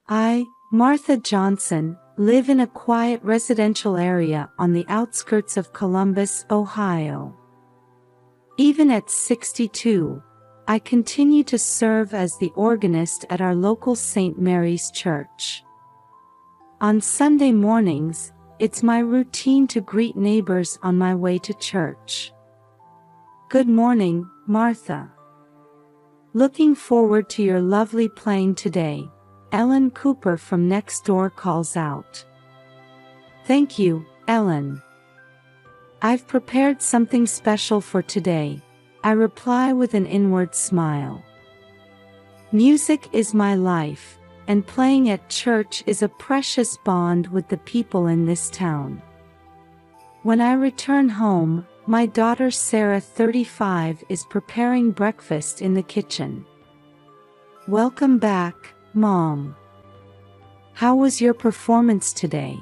I, Martha Johnson, live in a quiet residential area on the outskirts of Columbus, Ohio. Even at 62, I continue to serve as the organist at our local St. Mary's Church. On Sunday mornings, it's my routine to greet neighbors on my way to church. Good morning, Martha. Looking forward to your lovely playing today, Ellen Cooper from next door calls out. Thank you, Ellen. I've prepared something special for today, I reply with an inward smile. Music is my life, and playing at church is a precious bond with the people in this town. When I return home, my daughter Sarah, 35, is preparing breakfast in the kitchen. Welcome back, Mom. How was your performance today?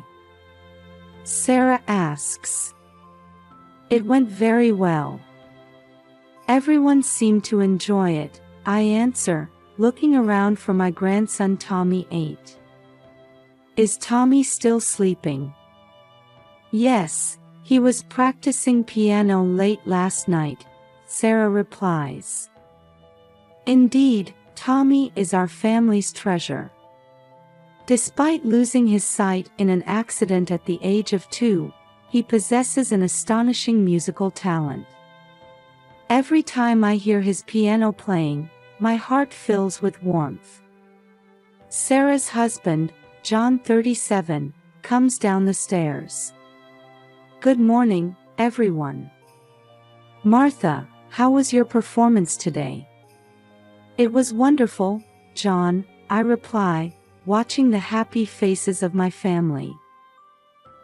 Sarah asks. It went very well. Everyone seemed to enjoy it, I answer, looking around for my grandson Tommy, 8. Is Tommy still sleeping? Yes, he was practicing piano late last night, Sarah replies. Indeed, Tommy is our family's treasure. Despite losing his sight in an accident at the age of 2, he possesses an astonishing musical talent. Every time I hear his piano playing, my heart fills with warmth. Sarah's husband, John, 37, comes down the stairs. Good morning, everyone. Martha, how was your performance today? It was wonderful, John, I reply, watching the happy faces of my family.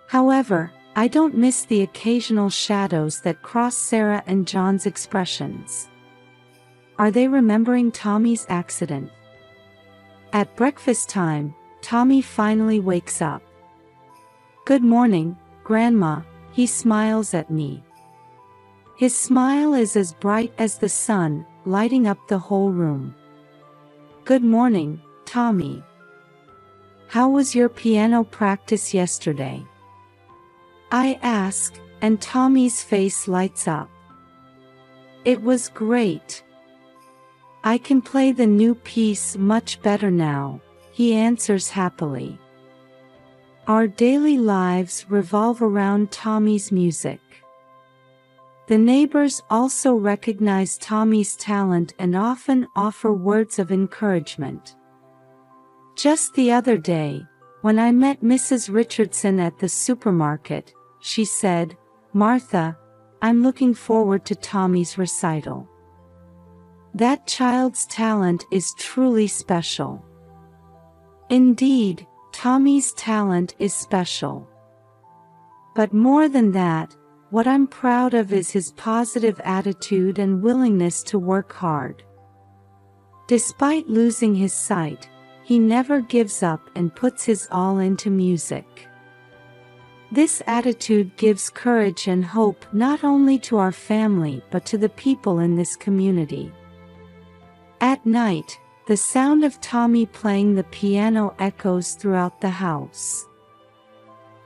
However, I don't miss the occasional shadows that cross Sarah and John's expressions. Are they remembering Tommy's accident? At breakfast time, Tommy finally wakes up. Good morning, Grandma, he smiles at me. His smile is as bright as the sun, lighting up the whole room. Good morning, Tommy. How was your piano practice yesterday? I ask, and Tommy's face lights up. It was great. I can play the new piece much better now, he answers happily. Our daily lives revolve around Tommy's music. The neighbors also recognize Tommy's talent and often offer words of encouragement. Just the other day, when I met Mrs. Richardson at the supermarket, she said, Martha, I'm looking forward to Tommy's recital. That child's talent is truly special. Indeed, Tommy's talent is special. But more than that, what I'm proud of is his positive attitude and willingness to work hard. Despite losing his sight, he never gives up and puts his all into music. This attitude gives courage and hope not only to our family but to the people in this community. At night, the sound of Tommy playing the piano echoes throughout the house.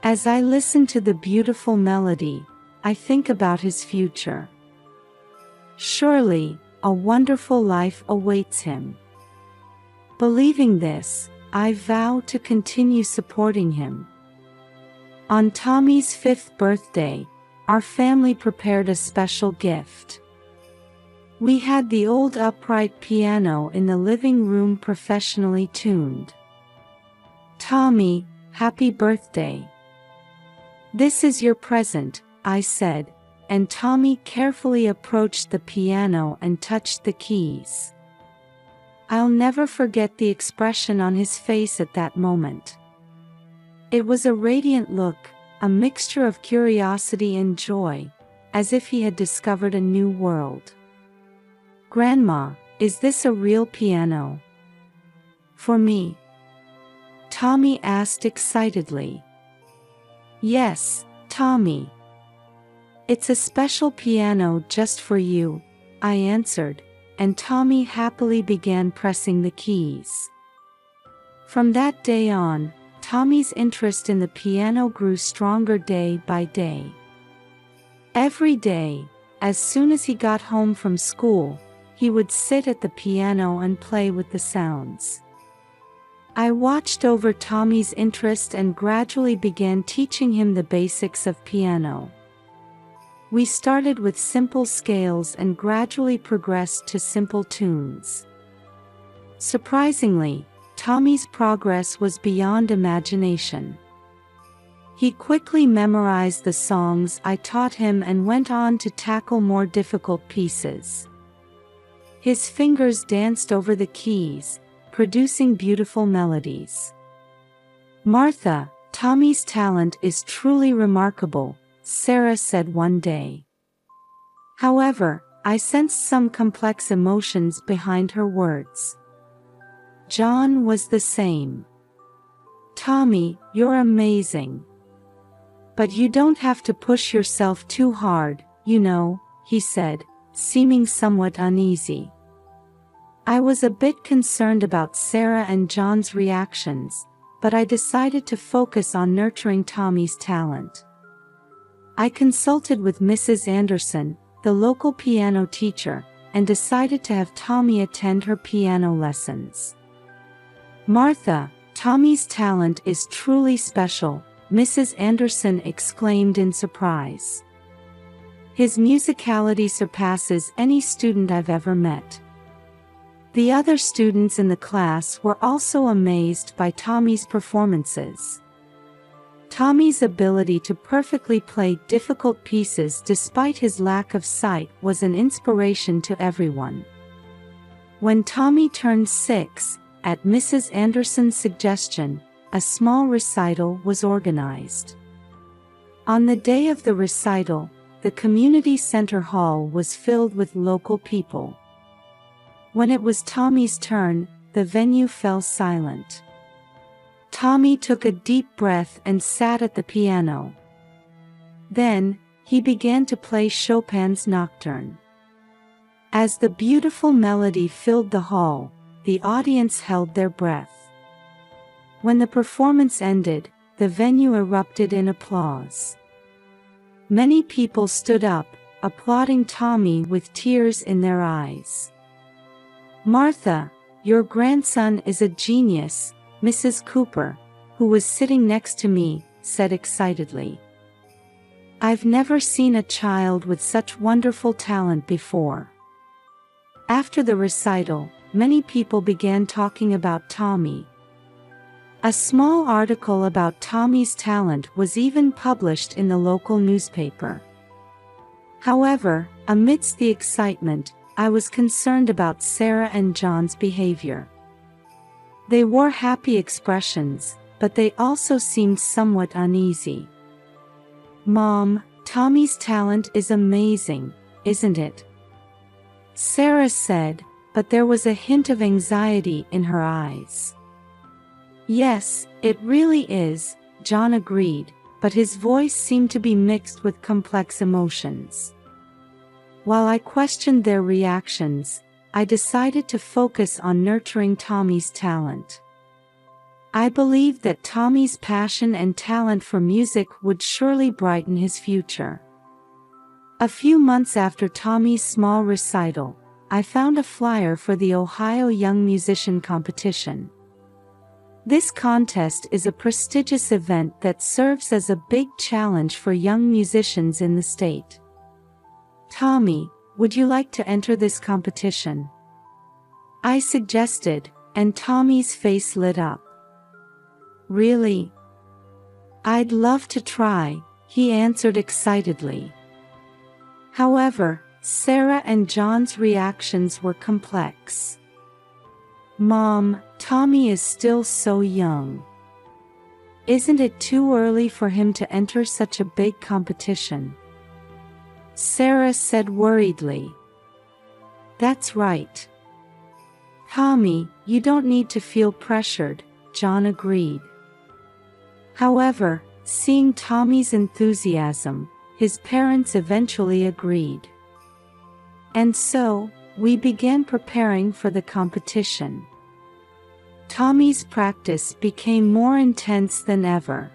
As I listen to the beautiful melody, I think about his future. Surely, a wonderful life awaits him. Believing this, I vow to continue supporting him. On Tommy's 5th birthday, our family prepared a special gift. We had the old upright piano in the living room professionally tuned. Tommy, happy birthday. This is your present, I said, and Tommy carefully approached the piano and touched the keys. I'll never forget the expression on his face at that moment. It was a radiant look, a mixture of curiosity and joy, as if he had discovered a new world. Grandma, is this a real piano? For me? Tommy asked excitedly. Yes, Tommy. It's a special piano just for you, I answered, and Tommy happily began pressing the keys. From that day on, Tommy's interest in the piano grew stronger day by day. Every day, as soon as he got home from school, he would sit at the piano and play with the sounds. I watched over Tommy's interest and gradually began teaching him the basics of piano. We started with simple scales and gradually progressed to simple tunes. Surprisingly, Tommy's progress was beyond imagination. He quickly memorized the songs I taught him and went on to tackle more difficult pieces. His fingers danced over the keys, producing beautiful melodies. "Martha, Tommy's talent is truly remarkable," Sarah said one day. However, I sensed some complex emotions behind her words. John was the same. "Tommy, you're amazing. But you don't have to push yourself too hard, you know," he said, seeming somewhat uneasy. I was a bit concerned about Sarah and John's reactions, but I decided to focus on nurturing Tommy's talent. I consulted with Mrs. Anderson, the local piano teacher, and decided to have Tommy attend her piano lessons. "Martha, Tommy's talent is truly special," Mrs. Anderson exclaimed in surprise. "His musicality surpasses any student I've ever met." The other students in the class were also amazed by Tommy's performances. Tommy's ability to perfectly play difficult pieces despite his lack of sight was an inspiration to everyone. When Tommy turned 6, at Mrs. Anderson's suggestion, a small recital was organized. On the day of the recital, the community center hall was filled with local people. When it was Tommy's turn, the venue fell silent. Tommy took a deep breath and sat at the piano. Then, he began to play Chopin's Nocturne. As the beautiful melody filled the hall, the audience held their breath. When the performance ended, the venue erupted in applause. Many people stood up, applauding Tommy with tears in their eyes. "Martha, your grandson is a genius," Mrs. Cooper, who was sitting next to me, said excitedly. "I've never seen a child with such wonderful talent before." After the recital, many people began talking about Tommy. A small article about Tommy's talent was even published in the local newspaper. However, amidst the excitement, I was concerned about Sarah and John's behavior. They wore happy expressions, but they also seemed somewhat uneasy. "Mom, Tommy's talent is amazing, isn't it?" Sarah said, but there was a hint of anxiety in her eyes. "Yes, it really is," John agreed, but his voice seemed to be mixed with complex emotions. While I questioned their reactions, I decided to focus on nurturing Tommy's talent. I believed that Tommy's passion and talent for music would surely brighten his future. A few months after Tommy's small recital, I found a flyer for the Ohio Young Musician Competition. This contest is a prestigious event that serves as a big challenge for young musicians in the state. "Tommy, would you like to enter this competition?" I suggested, and Tommy's face lit up. "Really? I'd love to try," he answered excitedly. However, Sarah and John's reactions were complex. "Mom, Tommy is still so young. Isn't it too early for him to enter such a big competition?" Sarah said worriedly. "That's right. Tommy, you don't need to feel pressured," John agreed. However, seeing Tommy's enthusiasm, his parents eventually agreed. And so, we began preparing for the competition. Tommy's practice became more intense than ever.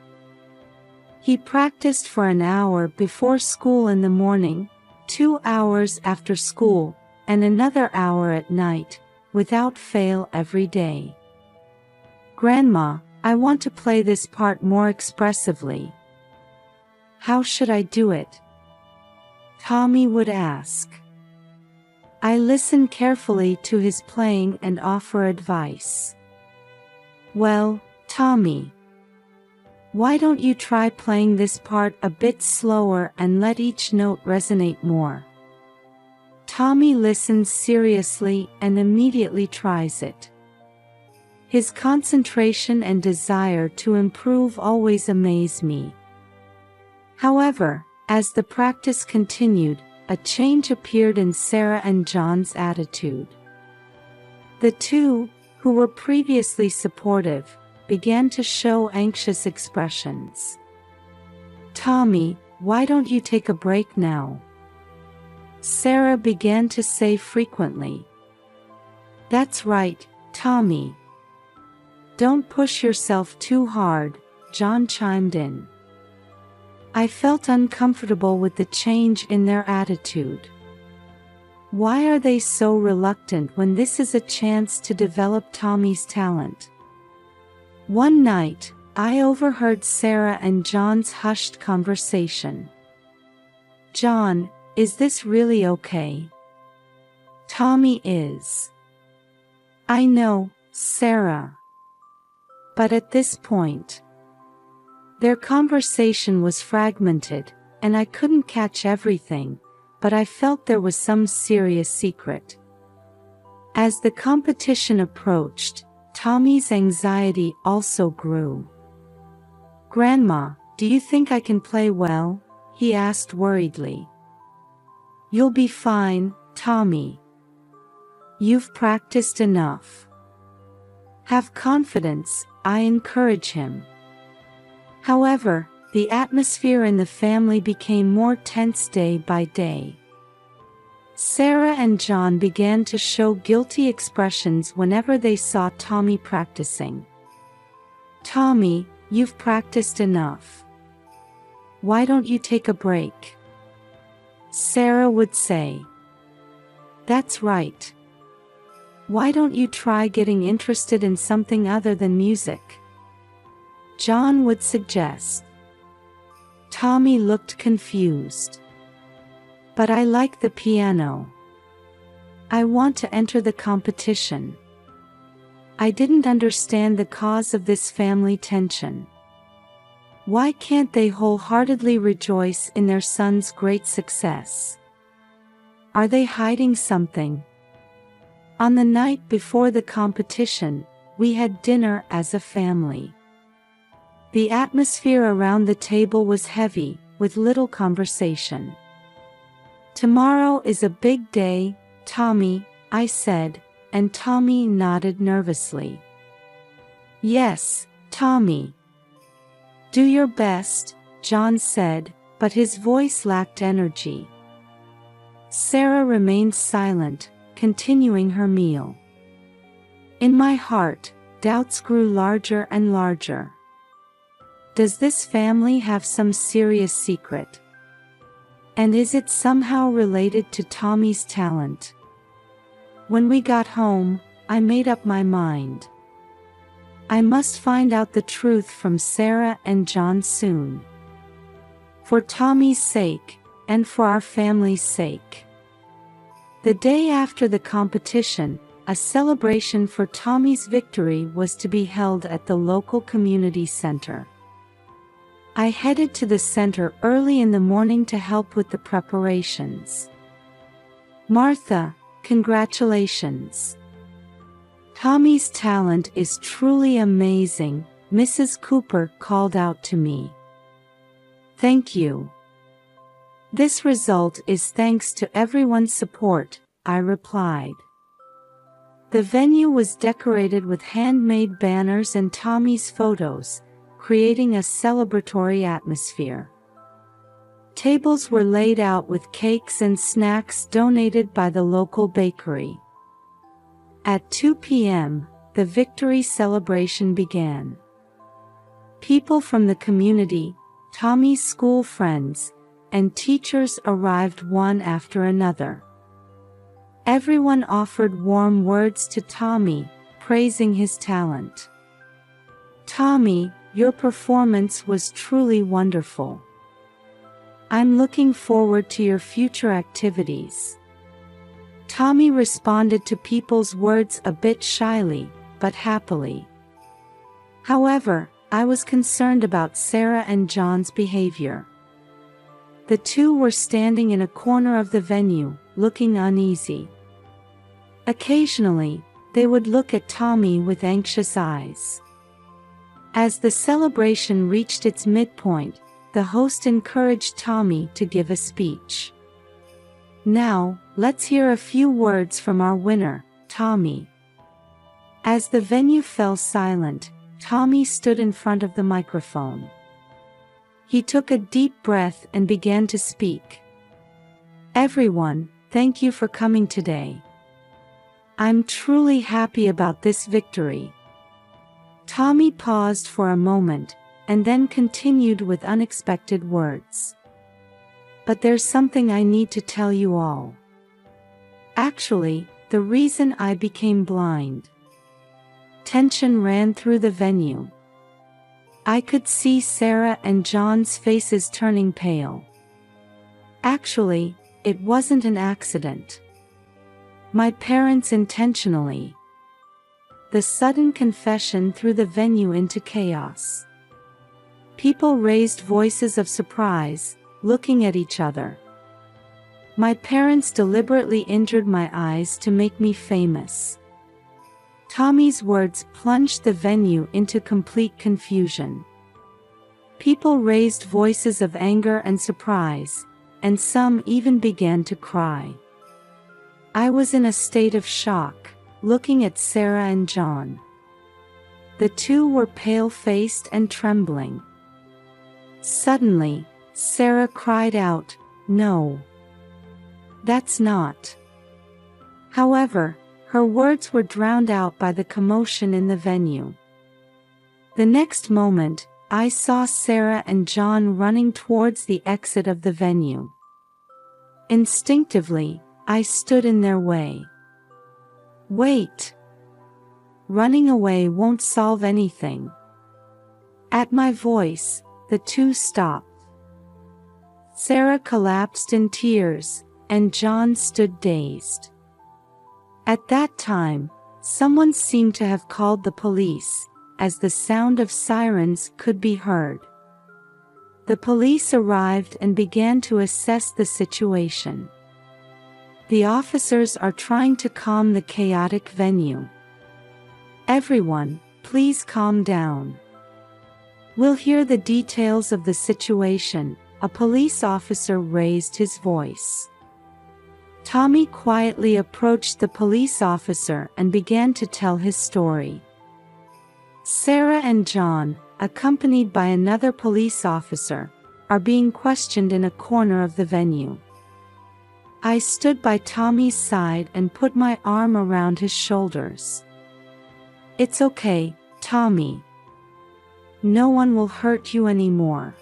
He practiced for an hour before school in the morning, 2 hours after school, and another hour at night, without fail every day. "Grandma, I want to play this part more expressively. How should I do it?" Tommy would ask. I listen carefully to his playing and offer advice. "Well, Tommy, why don't you try playing this part a bit slower and let each note resonate more?" Tommy listens seriously and immediately tries it. His concentration and desire to improve always amaze me. However, as the practice continued, a change appeared in Sarah and John's attitude. The two, who were previously supportive, began to show anxious expressions. "Tommy, why don't you take a break now?" Sarah began to say frequently. "That's right, Tommy. Don't push yourself too hard," John chimed in. I felt uncomfortable with the change in their attitude. Why are they so reluctant when this is a chance to develop Tommy's talent? One night, I overheard Sarah and John's hushed conversation. "John, is this really okay?" "Tommy is." "I know, Sarah. But at this point..." Their conversation was fragmented, and I couldn't catch everything, but I felt there was some serious secret. As the competition approached, Tommy's anxiety also grew. "Grandma, do you think I can play well?" he asked worriedly. "You'll be fine, Tommy. You've practiced enough. Have confidence," I encourage him. However, the atmosphere in the family became more tense day by day. Sarah and John began to show guilty expressions whenever they saw Tommy practicing. "Tommy, you've practiced enough. Why don't you take a break?" Sarah would say. "That's right. Why don't you try getting interested in something other than music?" John would suggest. Tommy looked confused. "But I like the piano. I want to enter the competition." I didn't understand the cause of this family tension. Why can't they wholeheartedly rejoice in their son's great success? Are they hiding something? On the night before the competition, we had dinner as a family. The atmosphere around the table was heavy, with little conversation. "Tomorrow is a big day, Tommy," I said, and Tommy nodded nervously. "Yes, Tommy. Do your best," John said, but his voice lacked energy. Sarah remained silent, continuing her meal. In my heart, doubts grew larger and larger. Does this family have some serious secret? And is it somehow related to Tommy's talent? When we got home, I made up my mind. I must find out the truth from Sarah and John soon. For Tommy's sake, and for our family's sake. The day after the competition, a celebration for Tommy's victory was to be held at the local community center. I headed to the center early in the morning to help with the preparations. "Martha, congratulations. Tommy's talent is truly amazing," Mrs. Cooper called out to me. "Thank you. This result is thanks to everyone's support," I replied. The venue was decorated with handmade banners and Tommy's photos, creating a celebratory atmosphere. Tables were laid out with cakes and snacks donated by the local bakery. At 2 p.m., the victory celebration began. People from the community, Tommy's school friends, and teachers arrived one after another. Everyone offered warm words to Tommy, praising his talent. "Tommy, your performance was truly wonderful. I'm looking forward to your future activities." Tommy responded to people's words a bit shyly, but happily. However, I was concerned about Sarah and John's behavior. The two were standing in a corner of the venue, looking uneasy. Occasionally, they would look at Tommy with anxious eyes. As the celebration reached its midpoint, the host encouraged Tommy to give a speech. "Now, let's hear a few words from our winner, Tommy." As the venue fell silent, Tommy stood in front of the microphone. He took a deep breath and began to speak. "Everyone, thank you for coming today. I'm truly happy about this victory." Tommy paused for a moment, and then continued with unexpected words. "But there's something I need to tell you all. Actually, the reason I became blind." Tension ran through the venue. I could see Sarah and John's faces turning pale. Actually, it wasn't an accident. My parents intentionally. The sudden confession threw the venue into chaos. People raised voices of surprise, looking at each other. My parents deliberately injured my eyes to make me famous. Tommy's words plunged the venue into complete confusion. People raised voices of anger and surprise, and some even began to cry. I was in a state of shock, looking at Sarah and John. The two were pale-faced and trembling. Suddenly, Sarah cried out, "No. That's not." However, her words were drowned out by the commotion in the venue. The next moment, I saw Sarah and John running towards the exit of the venue. Instinctively, I stood in their way. "Wait. Running away won't solve anything." At my voice, the two stopped. Sarah collapsed in tears, and John stood dazed. At that time, someone seemed to have called the police, as the sound of sirens could be heard. The police arrived and began to assess the situation. The officers are trying to calm the chaotic venue. "Everyone, please calm down. We'll hear the details of the situation," a police officer raised his voice. Tommy quietly approached the police officer and began to tell his story. Sarah and John, accompanied by another police officer, are being questioned in a corner of the venue. I stood by Tommy's side and put my arm around his shoulders. "It's okay, Tommy. No one will hurt you anymore."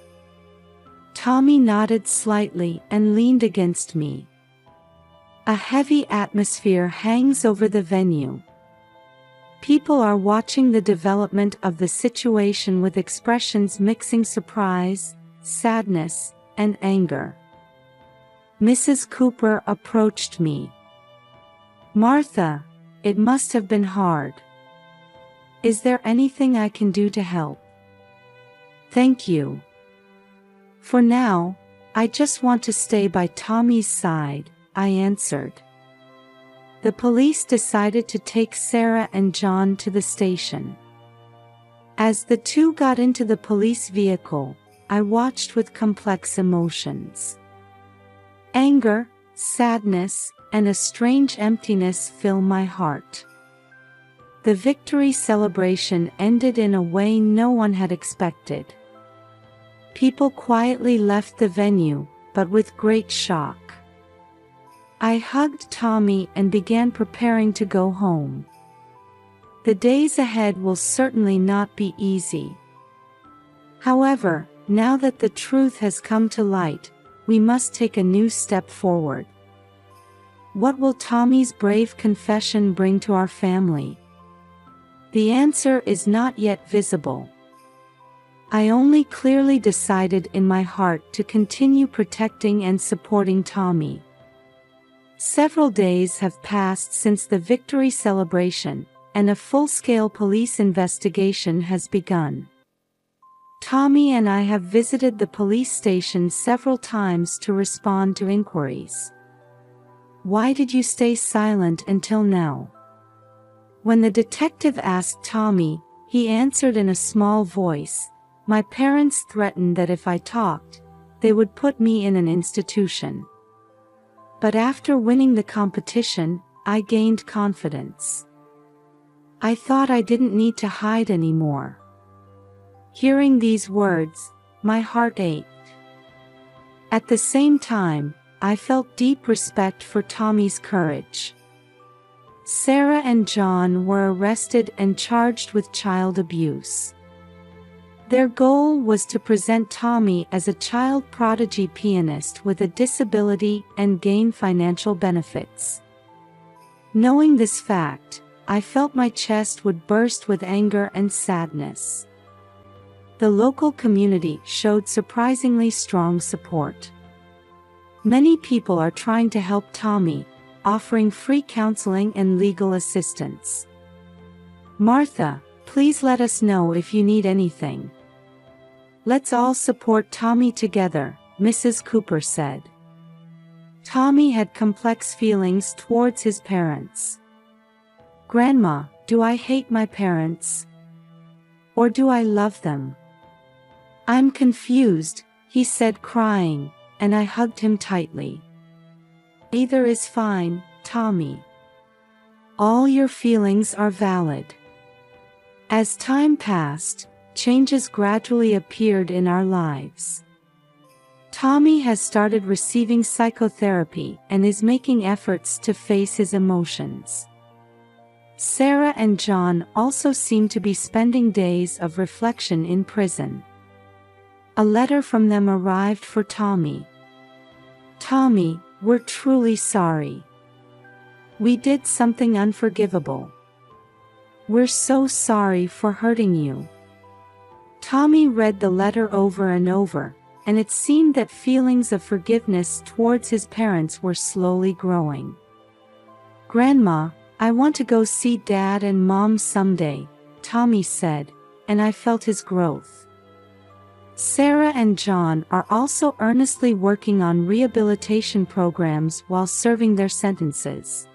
Tommy nodded slightly and leaned against me. A heavy atmosphere hangs over the venue. People are watching the development of the situation with expressions mixing surprise, sadness, and anger. Mrs. Cooper approached me. "Martha, it must have been hard. Is there anything I can do to help?" "Thank you. For now, I just want to stay by Tommy's side," I answered. The police decided to take Sarah and John to the station. As the two got into the police vehicle, I watched with complex emotions. Anger, sadness, and a strange emptiness fill my heart. The victory celebration ended in a way no one had expected. People quietly left the venue, but with great shock. I hugged Tommy and began preparing to go home. The days ahead will certainly not be easy. However, now that the truth has come to light, we must take a new step forward. What will Tommy's brave confession bring to our family? The answer is not yet visible. I only clearly decided in my heart to continue protecting and supporting Tommy. Several days have passed since the victory celebration, and a full-scale police investigation has begun. Tommy and I have visited the police station several times to respond to inquiries. Why did you stay silent until now? When the detective asked Tommy, he answered in a small voice, "My parents threatened that if I talked, they would put me in an institution. But after winning the competition, I gained confidence. I thought I didn't need to hide anymore." Hearing these words, my heart ached. At the same time, I felt deep respect for Tommy's courage. Sarah and John were arrested and charged with child abuse. Their goal was to present Tommy as a child prodigy pianist with a disability and gain financial benefits. Knowing this fact, I felt my chest would burst with anger and sadness. The local community showed surprisingly strong support. Many people are trying to help Tommy, offering free counseling and legal assistance. "Martha, please let us know if you need anything. Let's all support Tommy together," Mrs. Cooper said. Tommy had complex feelings towards his parents. "Grandma, do I hate my parents? Or do I love them? I'm confused," he said crying, and I hugged him tightly. "Either is fine, Tommy. All your feelings are valid." As time passed, changes gradually appeared in our lives. Tommy has started receiving psychotherapy and is making efforts to face his emotions. Sarah and John also seem to be spending days of reflection in prison. A letter from them arrived for Tommy. "Tommy, we're truly sorry. We did something unforgivable. We're so sorry for hurting you." Tommy read the letter over and over, and it seemed that feelings of forgiveness towards his parents were slowly growing. "Grandma, I want to go see Dad and Mom someday," Tommy said, and I felt his growth. Sarah and John are also earnestly working on rehabilitation programs while serving their sentences.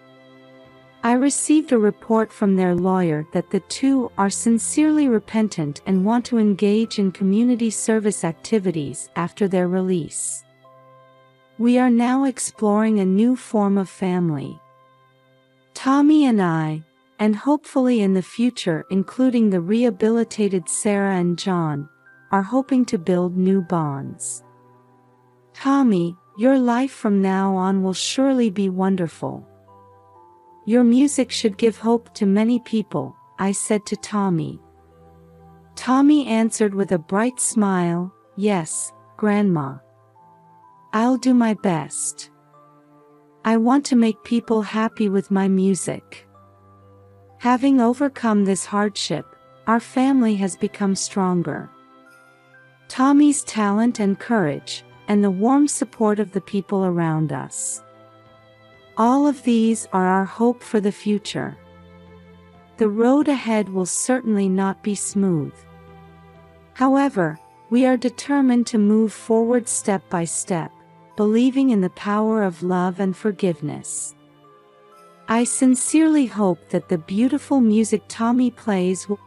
I received a report from their lawyer that the two are sincerely repentant and want to engage in community service activities after their release. We are now exploring a new form of family. Tommy and I, and hopefully in the future including the rehabilitated Sarah and John, are hoping to build new bonds. "Tommy, your life from now on will surely be wonderful. Your music should give hope to many people," I said to Tommy. Tommy answered with a bright smile, "Yes, Grandma. I'll do my best. I want to make people happy with my music." Having overcome this hardship, our family has become stronger. Tommy's talent and courage, and the warm support of the people around us. All of these are our hope for the future. The road ahead will certainly not be smooth. However, we are determined to move forward step by step, believing in the power of love and forgiveness. I sincerely hope that the beautiful music Tommy plays will